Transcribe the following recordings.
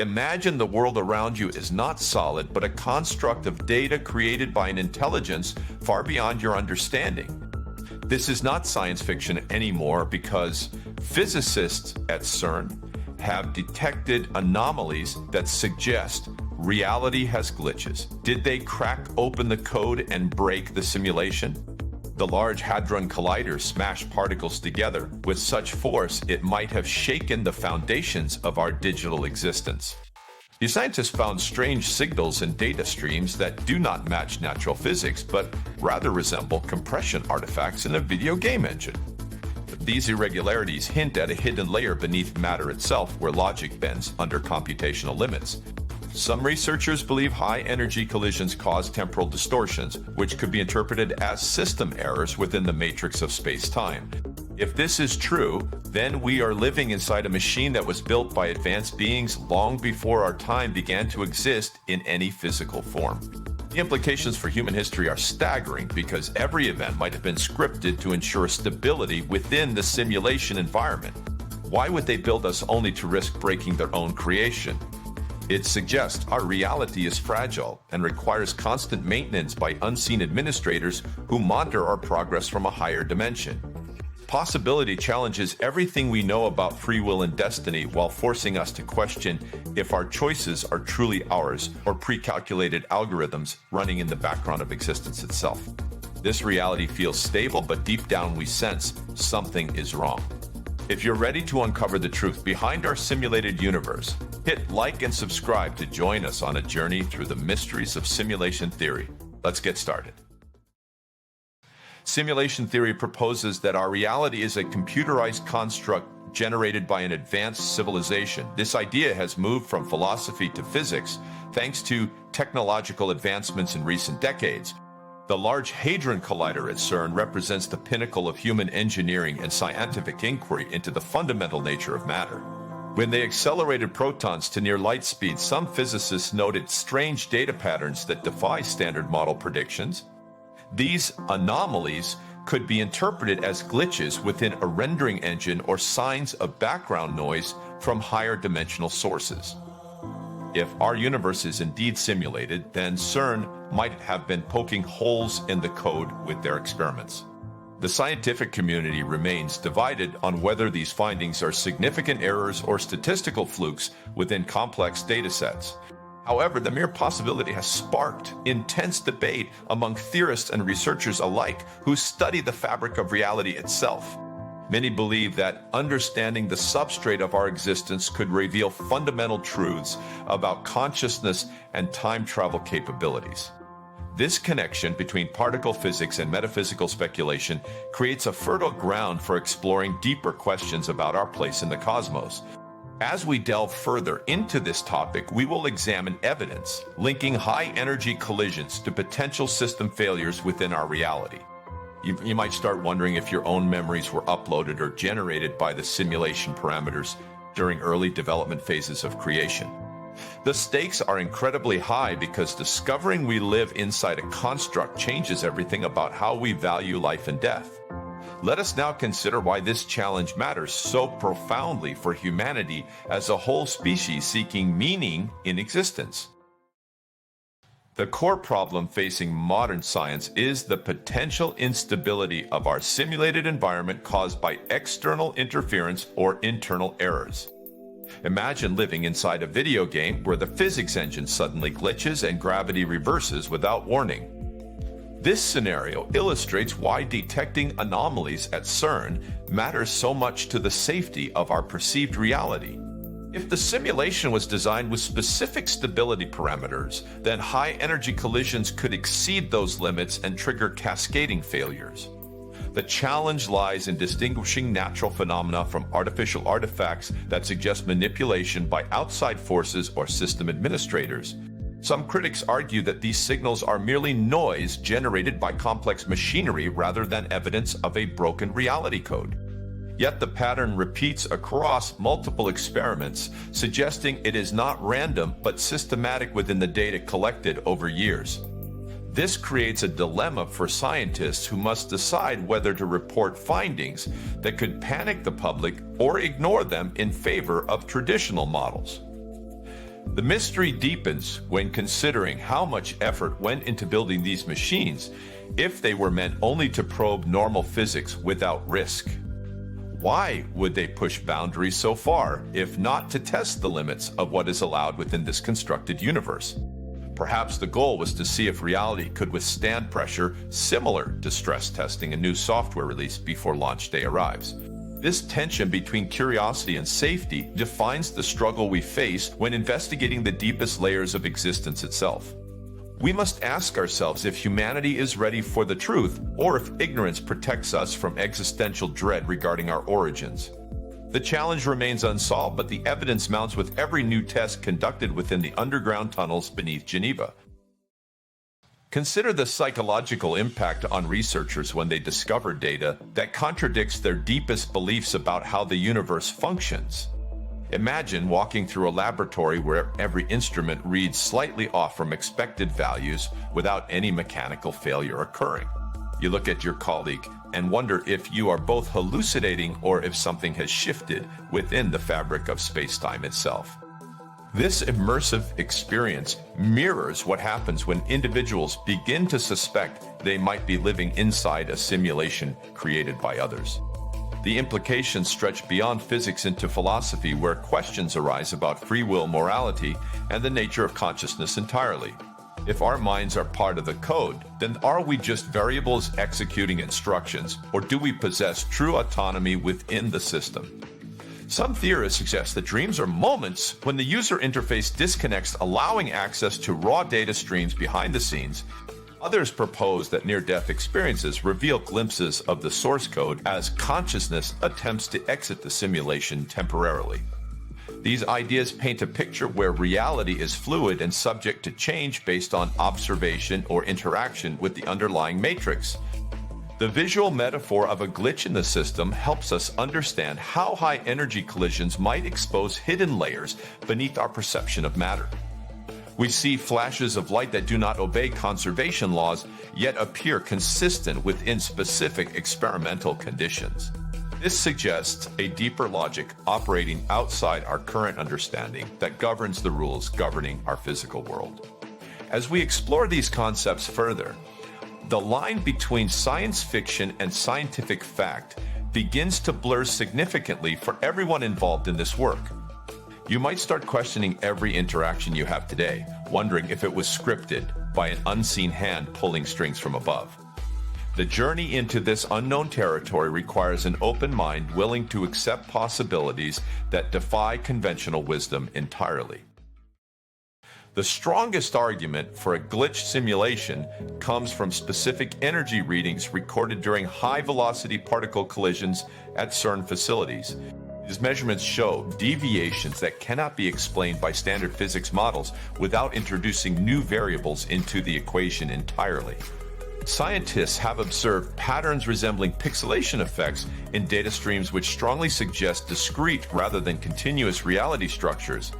Imagine the world around you is not solid, but a construct of data created by an intelligence far beyond your understanding. This is not science fiction anymore because physicists at CERN have detected anomalies that suggest reality has glitches. Did they crack open the code and break the simulation? The Large Hadron Collider smashed particles together with such force it might have shaken the foundations of our digital existence. The scientists found strange signals in data streams that do not match natural physics, but rather resemble compression artifacts in a video game engine. These irregularities hint at a hidden layer beneath matter itself where logic bends under computational limits. Some researchers believe high-energy collisions cause temporal distortions, which could be interpreted as system errors within the matrix of space-time. If this is true, then we are living inside a machine that was built by advanced beings long before our time began to exist in any physical form. The implications for human history are staggering because every event might have been scripted to ensure stability within the simulation environment. Why would they build us only to risk breaking their own creation? It suggests our reality is fragile and requires constant maintenance by unseen administrators who monitor our progress from a higher dimension. Possibility challenges everything we know about free will and destiny while forcing us to question if our choices are truly ours or pre-calculated algorithms running in the background of existence itself. This reality feels stable, but deep down we sense something is wrong. If you're ready to uncover the truth behind our simulated universe, hit like and subscribe to join us on a journey through the mysteries of simulation theory. Let's get started. Simulation theory proposes that our reality is a computerized construct generated by an advanced civilization. This idea has moved from philosophy to physics thanks to technological advancements in recent decades. The Large Hadron Collider at CERN represents the pinnacle of human engineering and scientific inquiry into the fundamental nature of matter. When they accelerated protons to near light speed, some physicists noted strange data patterns that defy standard model predictions. These anomalies could be interpreted as glitches within a rendering engine or signs of background noise from higher dimensional sources. If our universe is indeed simulated, then CERN might have been poking holes in the code with their experiments. The scientific community remains divided on whether these findings are significant errors or statistical flukes within complex data sets. However, the mere possibility has sparked intense debate among theorists and researchers alike who study the fabric of reality itself. Many believe that understanding the substrate of our existence could reveal fundamental truths about consciousness and time travel capabilities. This connection between particle physics and metaphysical speculation creates a fertile ground for exploring deeper questions about our place in the cosmos. As we delve further into this topic, we will examine evidence linking high-energy collisions to potential system failures within our reality. You might start wondering if your own memories were uploaded or generated by the simulation parameters during early development phases of creation. The stakes are incredibly high because discovering we live inside a construct changes everything about how we value life and death. Let us now consider why this challenge matters so profoundly for humanity as a whole species seeking meaning in existence. The core problem facing modern science is the potential instability of our simulated environment caused by external interference or internal errors. Imagine living inside a video game where the physics engine suddenly glitches and gravity reverses without warning. This scenario illustrates why detecting anomalies at CERN matters so much to the safety of our perceived reality. If the simulation was designed with specific stability parameters, then high-energy collisions could exceed those limits and trigger cascading failures. The challenge lies in distinguishing natural phenomena from artificial artifacts that suggest manipulation by outside forces or system administrators. Some critics argue that these signals are merely noise generated by complex machinery rather than evidence of a broken reality code. Yet the pattern repeats across multiple experiments, suggesting it is not random but systematic within the data collected over years. This creates a dilemma for scientists who must decide whether to report findings that could panic the public or ignore them in favor of traditional models. The mystery deepens when considering how much effort went into building these machines if they were meant only to probe normal physics without risk. Why would they push boundaries so far if not to test the limits of what is allowed within this constructed universe? Perhaps the goal was to see if reality could withstand pressure similar to stress testing a new software release before launch day arrives. This tension between curiosity and safety defines the struggle we face when investigating the deepest layers of existence itself. We must ask ourselves if humanity is ready for the truth or if ignorance protects us from existential dread regarding our origins. The challenge remains unsolved, but the evidence mounts with every new test conducted within the underground tunnels beneath Geneva. Consider the psychological impact on researchers when they discover data that contradicts their deepest beliefs about how the universe functions. Imagine walking through a laboratory where every instrument reads slightly off from expected values without any mechanical failure occurring. You look at your colleague and wonder if you are both hallucinating or if something has shifted within the fabric of space-time itself. This immersive experience mirrors what happens when individuals begin to suspect they might be living inside a simulation created by others. The implications stretch beyond physics into philosophy, where questions arise about free will, morality, and the nature of consciousness entirely. If our minds are part of the code, then are we just variables executing instructions, or do we possess true autonomy within the system? Some theorists suggest that dreams are moments when the user interface disconnects, allowing access to raw data streams behind the scenes. Others propose that near-death experiences reveal glimpses of the source code as consciousness attempts to exit the simulation temporarily. These ideas paint a picture where reality is fluid and subject to change based on observation or interaction with the underlying matrix. The visual metaphor of a glitch in the system helps us understand how high-energy collisions might expose hidden layers beneath our perception of matter. We see flashes of light that do not obey conservation laws, yet appear consistent within specific experimental conditions. This suggests a deeper logic operating outside our current understanding that governs the rules governing our physical world. As we explore these concepts further, the line between science fiction and scientific fact begins to blur significantly for everyone involved in this work. You might start questioning every interaction you have today, wondering if it was scripted by an unseen hand pulling strings from above. The journey into this unknown territory requires an open mind willing to accept possibilities that defy conventional wisdom entirely. The strongest argument for a glitch simulation comes from specific energy readings recorded during high-velocity particle collisions at CERN facilities. These measurements show deviations that cannot be explained by standard physics models without introducing new variables into the equation entirely. Scientists have observed patterns resembling pixelation effects in data streams which strongly suggest discrete rather than continuous reality structures.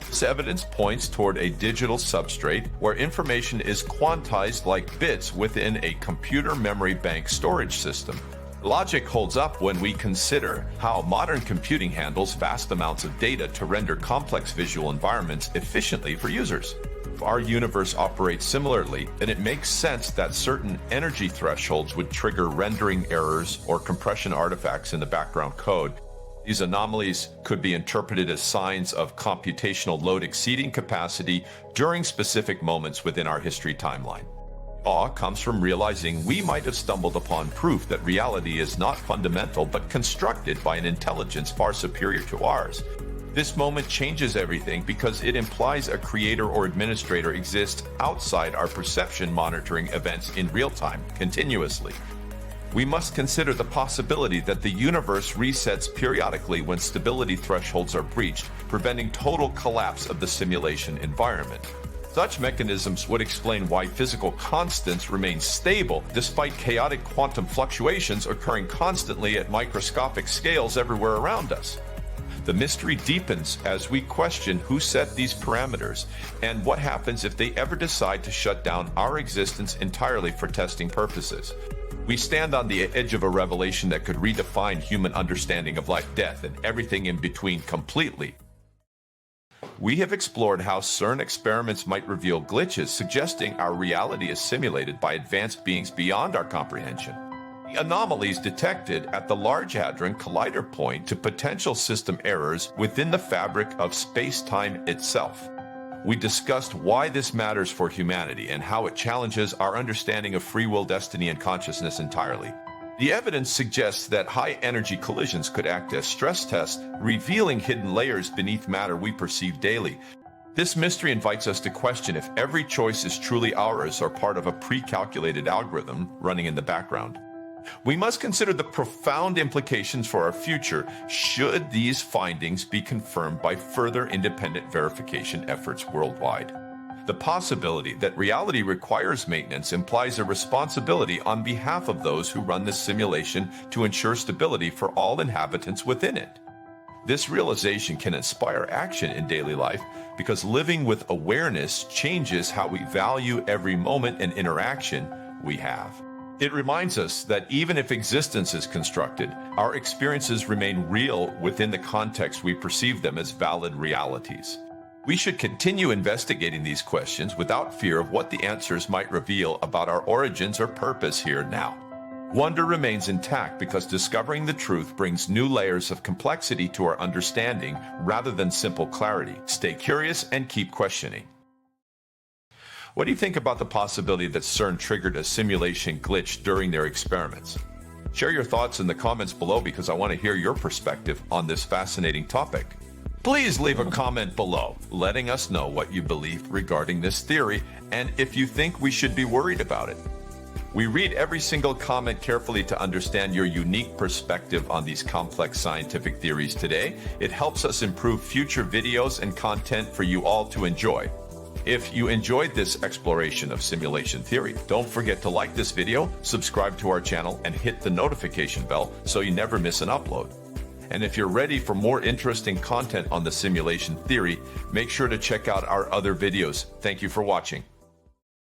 This evidence points toward a digital substrate where information is quantized like bits within a computer memory bank storage system. Logic holds up when we consider how modern computing handles vast amounts of data to render complex visual environments efficiently for users. If our universe operates similarly, then it makes sense that certain energy thresholds would trigger rendering errors or compression artifacts in the background code. These anomalies could be interpreted as signs of computational load exceeding capacity during specific moments within our history timeline. Awe comes from realizing we might have stumbled upon proof that reality is not fundamental but constructed by an intelligence far superior to ours. This moment changes everything because it implies a creator or administrator exists outside our perception, monitoring events in real time, continuously. We must consider the possibility that the universe resets periodically when stability thresholds are breached, preventing total collapse of the simulation environment. Such mechanisms would explain why physical constants remain stable despite chaotic quantum fluctuations occurring constantly at microscopic scales everywhere around us. The mystery deepens as we question who set these parameters and what happens if they ever decide to shut down our existence entirely for testing purposes. We stand on the edge of a revelation that could redefine human understanding of life, death, and everything in between completely. we have explored how CERN experiments might reveal glitches, suggesting our reality is simulated by advanced beings beyond our comprehension. The anomalies detected at the Large Hadron Collider point to potential system errors within the fabric of space-time itself. We discussed why this matters for humanity and how it challenges our understanding of free will, destiny, and consciousness entirely. The evidence suggests that high-energy collisions could act as stress tests, revealing hidden layers beneath matter we perceive daily. This mystery invites us to question if every choice is truly ours or part of a pre-calculated algorithm running in the background. We must consider the profound implications for our future should these findings be confirmed by further independent verification efforts worldwide. The possibility that reality requires maintenance implies a responsibility on behalf of those who run this simulation to ensure stability for all inhabitants within it. This realization can inspire action in daily life because living with awareness changes how we value every moment and interaction we have. It reminds us that even if existence is constructed, our experiences remain real within the context we perceive them as valid realities. We should continue investigating these questions without fear of what the answers might reveal about our origins or purpose here now. Wonder remains intact because discovering the truth brings new layers of complexity to our understanding rather than simple clarity. Stay curious and keep questioning. What do you think about the possibility that CERN triggered a simulation glitch during their experiments? Share your thoughts in the comments below because I want to hear your perspective on this fascinating topic. Please leave a comment below, letting us know what you believe regarding this theory and if you think we should be worried about it. We read every single comment carefully to understand your unique perspective on these complex scientific theories today. It helps us improve future videos and content for you all to enjoy. If you enjoyed this exploration of simulation theory, don't forget to like this video, subscribe to our channel, and hit the notification bell so you never miss an upload. And if you're ready for more interesting content on the simulation theory, make sure to check out our other videos. Thank you for watching.